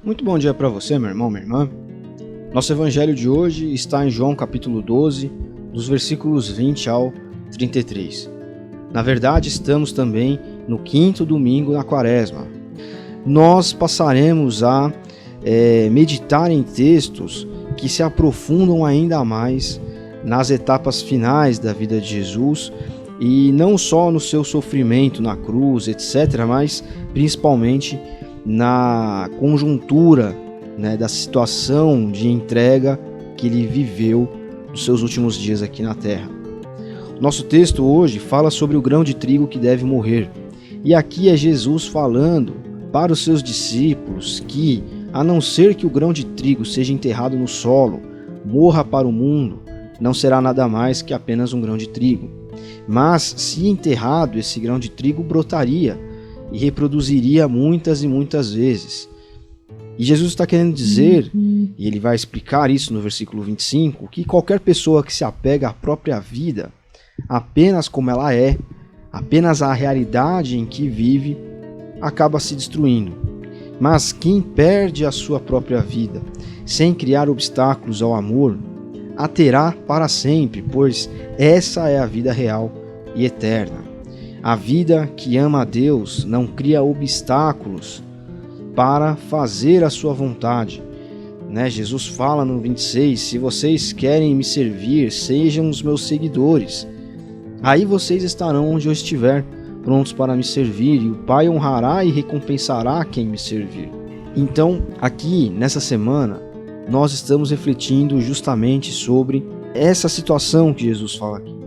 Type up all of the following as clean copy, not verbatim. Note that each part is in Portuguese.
Muito bom dia para você, meu irmão, minha irmã. Nosso evangelho de hoje está em João capítulo 12, dos versículos 20 ao 33. Na verdade, estamos também no quinto domingo na quaresma. Nós passaremos a meditar em textos que se aprofundam ainda mais nas etapas finais da vida de Jesus, e não só no seu sofrimento na cruz, etc., mas principalmente na conjuntura, da situação de entrega que ele viveu nos seus últimos dias aqui na terra. Nosso texto hoje fala sobre o grão de trigo que deve morrer. E aqui é Jesus falando para os seus discípulos que, a não ser que o grão de trigo seja enterrado no solo, morra para o mundo, não será nada mais que apenas um grão de trigo. Mas, se enterrado, esse grão de trigo brotaria e reproduziria muitas e muitas vezes. E Jesus está querendo dizer, e ele vai explicar isso no versículo 25, que qualquer pessoa que se apega à própria vida, apenas como ela é, apenas à realidade em que vive, acaba se destruindo. Mas quem perde a sua própria vida, sem criar obstáculos ao amor, a terá para sempre, pois essa é a vida real e eterna. A vida que ama a Deus não cria obstáculos para fazer a sua vontade. Jesus fala no 26, se vocês querem me servir, sejam os meus seguidores. Aí vocês estarão onde eu estiver, prontos para me servir, e o Pai honrará e recompensará quem me servir. Então, aqui, nessa semana, nós estamos refletindo justamente sobre essa situação que Jesus fala aqui.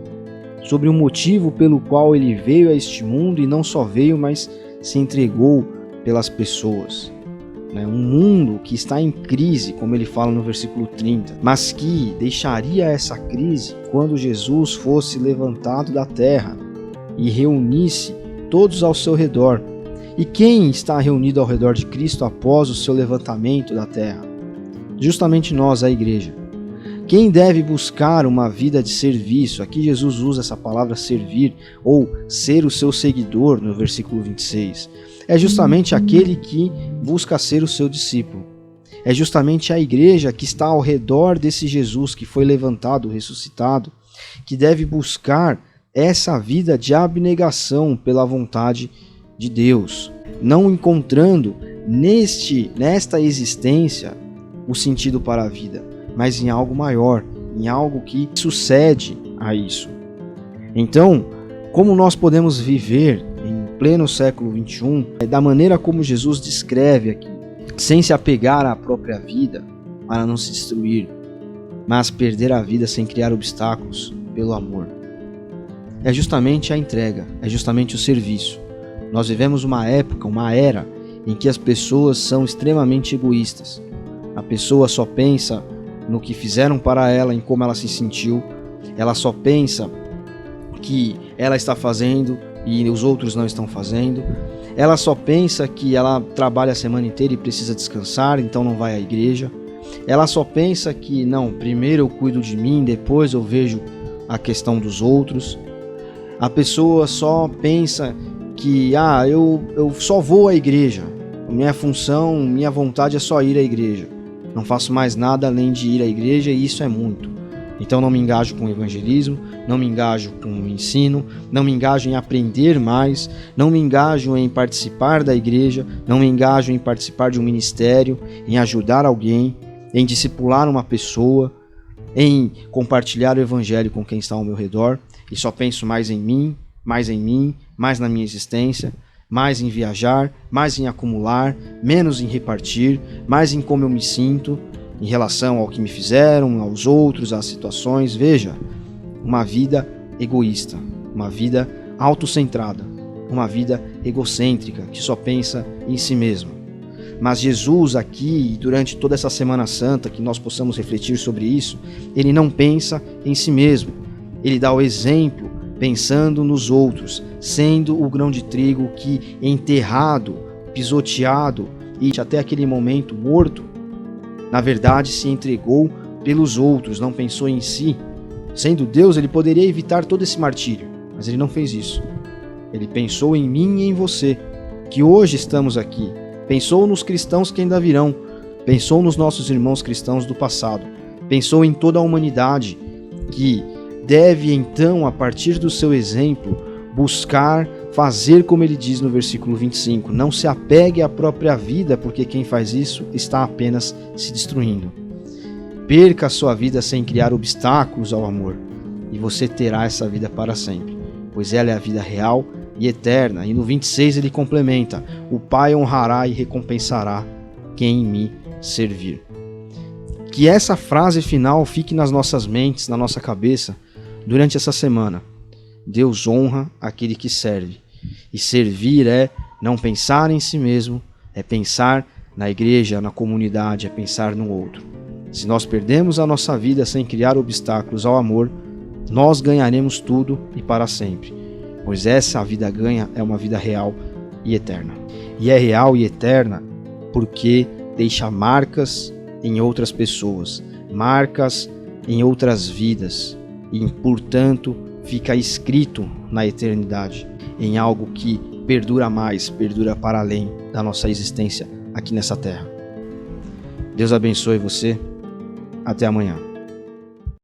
Sobre o motivo pelo qual ele veio a este mundo, e não só veio, mas se entregou pelas pessoas. Um mundo que está em crise, como ele fala no versículo 30, mas que deixaria essa crise quando Jesus fosse levantado da terra e reunisse todos ao seu redor. E quem está reunido ao redor de Cristo após o seu levantamento da terra? Justamente nós, a igreja. Quem deve buscar uma vida de serviço? Aqui Jesus usa essa palavra servir, ou ser o seu seguidor, no versículo 26. É justamente aquele que busca ser o seu discípulo. É justamente a igreja que está ao redor desse Jesus que foi levantado, ressuscitado, que deve buscar essa vida de abnegação pela vontade de Deus, não encontrando nesta existência o sentido para a vida, mas em algo maior, em algo que sucede a isso. Então, como nós podemos viver em pleno século XXI, da maneira como Jesus descreve aqui, sem se apegar à própria vida para não se destruir, mas perder a vida sem criar obstáculos pelo amor? É justamente a entrega, é justamente o serviço. Nós vivemos uma época, uma era, em que as pessoas são extremamente egoístas. A pessoa só pensa no que fizeram para ela, em como ela se sentiu. Ela só pensa que ela está fazendo e os outros não estão fazendo. Ela só pensa que ela trabalha a semana inteira e precisa descansar, então não vai à igreja. Ela só pensa que, não, primeiro eu cuido de mim, depois eu vejo a questão dos outros. A pessoa só pensa que, eu só vou à igreja. Minha função, minha vontade é só ir à igreja. Não faço mais nada além de ir à igreja, e isso é muito. Então não me engajo com o evangelismo, não me engajo com o ensino, não me engajo em aprender mais, não me engajo em participar da igreja, não me engajo em participar de um ministério, em ajudar alguém, em discipular uma pessoa, em compartilhar o evangelho com quem está ao meu redor, e só penso mais em mim, mais na minha existência, mais em viajar, mais em acumular, menos em repartir, mais em como eu me sinto em relação ao que me fizeram, aos outros, às situações. Veja, uma vida egoísta, uma vida autocentrada, uma vida egocêntrica, que só pensa em si mesmo. Mas Jesus aqui, durante toda essa Semana Santa, que nós possamos refletir sobre isso, ele não pensa em si mesmo. Ele dá o exemplo pensando nos outros, sendo o grão de trigo que, enterrado, pisoteado e até aquele momento morto, na verdade se entregou pelos outros, não pensou em si. Sendo Deus, ele poderia evitar todo esse martírio, mas ele não fez isso. Ele pensou em mim e em você, que hoje estamos aqui, pensou nos cristãos que ainda virão, pensou nos nossos irmãos cristãos do passado, pensou em toda a humanidade que deve então, a partir do seu exemplo, buscar fazer como ele diz no versículo 25, não se apegue à própria vida, porque quem faz isso está apenas se destruindo. Perca a sua vida sem criar obstáculos ao amor, e você terá essa vida para sempre, pois ela é a vida real e eterna. E no 26 ele complementa, o Pai honrará e recompensará quem me servir. Que essa frase final fique nas nossas mentes, na nossa cabeça, durante essa semana. Deus honra aquele que serve. E servir é não pensar em si mesmo, é pensar na igreja, na comunidade, é pensar no outro. Se nós perdemos a nossa vida sem criar obstáculos ao amor, nós ganharemos tudo e para sempre. Pois essa vida ganha é uma vida real e eterna. E é real e eterna porque deixa marcas em outras pessoas, marcas em outras vidas e, portanto, fica escrito na eternidade, em algo que perdura mais, perdura para além da nossa existência aqui nessa terra. Deus abençoe você. Até amanhã.